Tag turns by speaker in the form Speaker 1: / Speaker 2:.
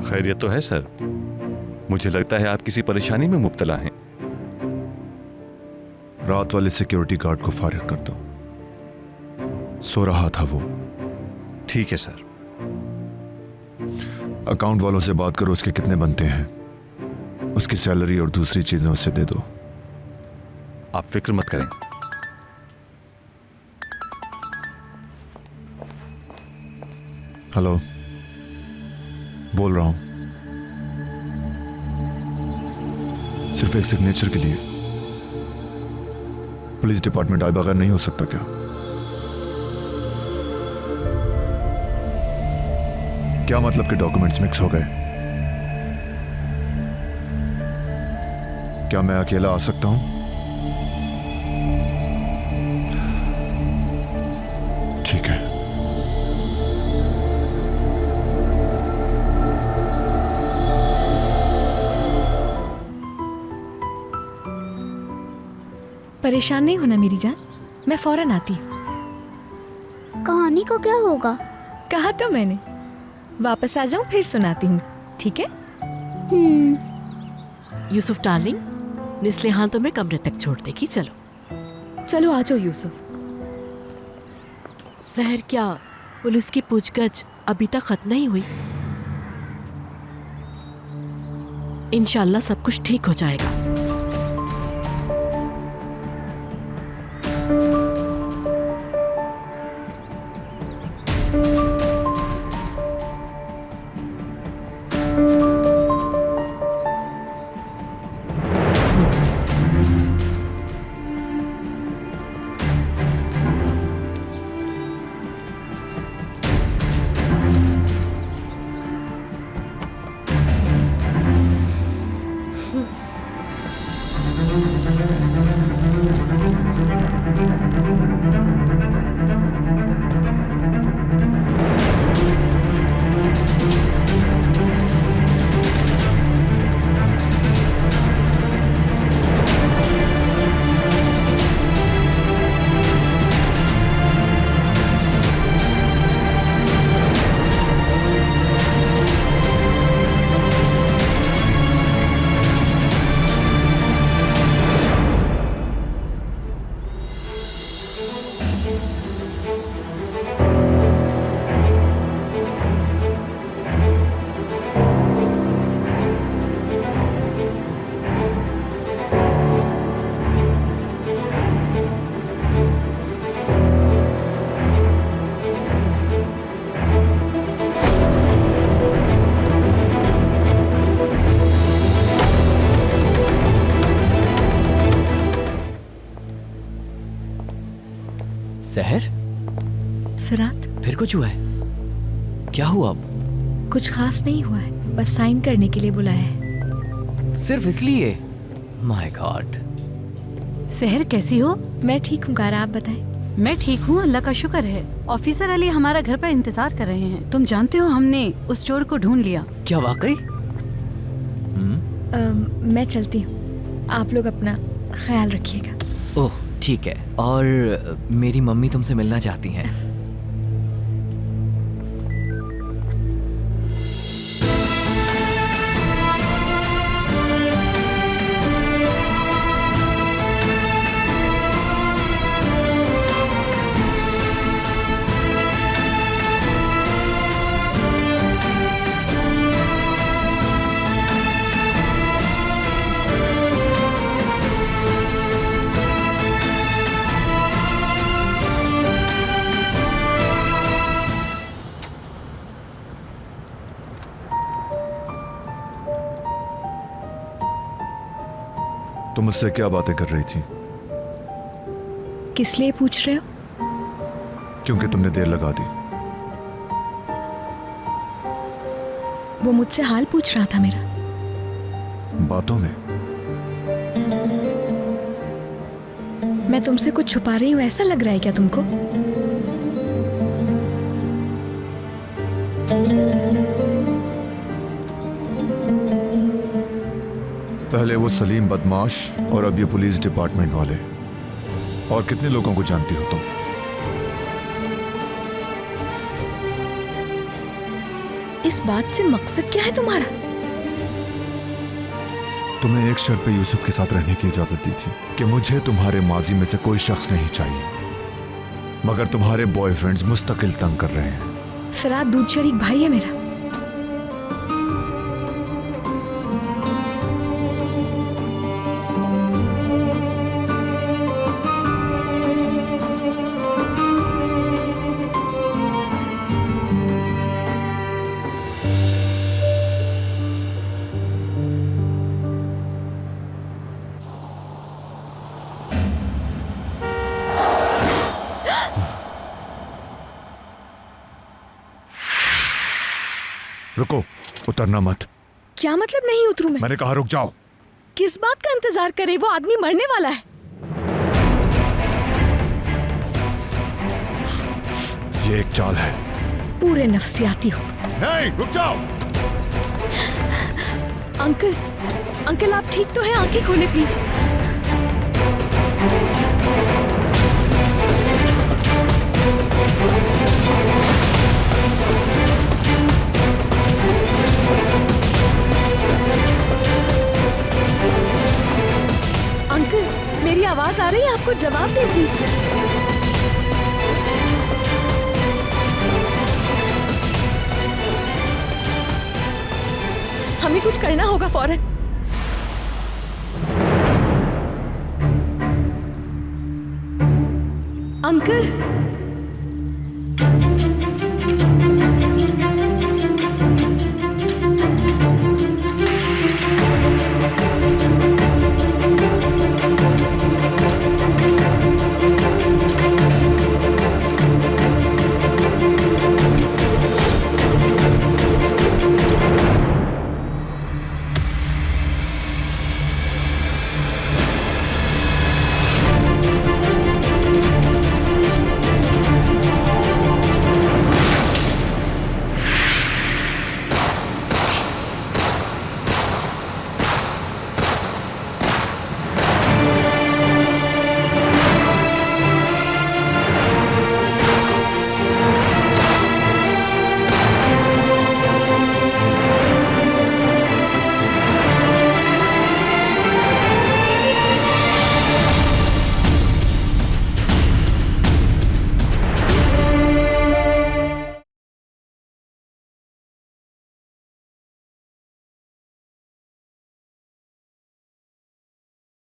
Speaker 1: खैरियत तो है सर। मुझे लगता है आप किसी परेशानी में मुब्तला हैं।
Speaker 2: रात वाले सिक्योरिटी गार्ड को फारिग कर दो, सो रहा था वो।
Speaker 1: ठीक है सर।
Speaker 2: अकाउंट वालों से बात करो, उसके कितने बनते हैं, उसकी सैलरी और दूसरी चीजें उससे दे दो।
Speaker 1: आप फिक्र मत करें।
Speaker 2: हेलो, बोल रहा हूं। सिर्फ एक सिग्नेचर के लिए पुलिस डिपार्टमेंट आए बगैर नहीं हो सकता क्या? क्या मतलब कि डॉक्यूमेंट्स मिक्स हो गए? क्या मैं अकेला आ सकता हूं? ठीक है।
Speaker 3: परेशान नहीं होना मेरी जान, मैं फौरन आती हूँ।
Speaker 4: कहानी को क्या होगा?
Speaker 3: कहा तो मैंने, वापस आ जाऊं फिर सुनाती हूँ, ठीक है?
Speaker 5: यूसुफ डार्लिंग, निस्लिहान तो मैं कमरे तक छोड़ देगी। चलो
Speaker 3: चलो आ जाओ यूसुफ।
Speaker 5: सहर, क्या पुलिस की पूछगछ अभी तक खत्म नहीं हुई? इंशाल्लाह सब कुछ ठीक हो जाएगा।
Speaker 6: सहर,
Speaker 3: फिरात,
Speaker 6: फिर कुछ हुआ है? क्या हुआ?
Speaker 3: कुछ खास नहीं हुआ है, बस साइन करने के लिए बुलाया है।
Speaker 6: सिर्फ इसलिए? My God.
Speaker 7: सहर कैसी हो?
Speaker 3: मैं ठीक हूँ कारा, आप बताएं।
Speaker 7: मैं ठीक हूँ, अल्लाह का शुक्र है। ऑफिसर अली हमारा घर पर इंतजार कर रहे हैं। तुम जानते हो हमने उस चोर को ढूंढ लिया।
Speaker 6: क्या वाकई?
Speaker 3: मैं चलती हूँ, आप लोग अपना ख्याल रखिएगा।
Speaker 6: ओह ठीक है। और मेरी मम्मी तुमसे मिलना चाहती हैं।
Speaker 2: तुम मुझसे क्या बातें कर रही थी?
Speaker 3: किस लिए पूछ रहे हो?
Speaker 2: क्योंकि तुमने देर लगा दी।
Speaker 3: वो मुझसे हाल पूछ रहा था मेरा।
Speaker 2: बातों में?
Speaker 3: मैं तुमसे कुछ छुपा रही हूँ ऐसा लग रहा है क्या तुमको?
Speaker 2: पहले वो सलीम बदमाश और अब ये पुलिस डिपार्टमेंट वाले। और कितने लोगों को जानती हो तुम?
Speaker 3: इस बात से मकसद क्या है तुम्हारा?
Speaker 2: तुम्हें एक शर्त पे यूसुफ के साथ रहने की इजाजत दी थी कि मुझे तुम्हारे माजी में से कोई शख्स नहीं चाहिए, मगर तुम्हारे बॉयफ्रेंड्स मुस्तकिल तंग कर रहे हैं।
Speaker 3: फराद दूध शरीक भाई है मेरा।
Speaker 2: रुको, उतरना मत।
Speaker 3: क्या मतलब नहीं उतरूं मैं?
Speaker 2: मैंने कहा रुक जाओ।
Speaker 3: किस बात का इंतजार करे? वो आदमी मरने वाला है।
Speaker 2: ये एक चाल है।
Speaker 3: पूरे नफसियाती हो।
Speaker 2: नहीं, रुक जाओ।
Speaker 3: अंकल, अंकल आप ठीक तो हैं? आंखें खोले प्लीज। अंकल, मेरी आवाज आ रही है आपको? जवाब दे प्लीज। हमें कुछ करना होगा फौरन। अंकल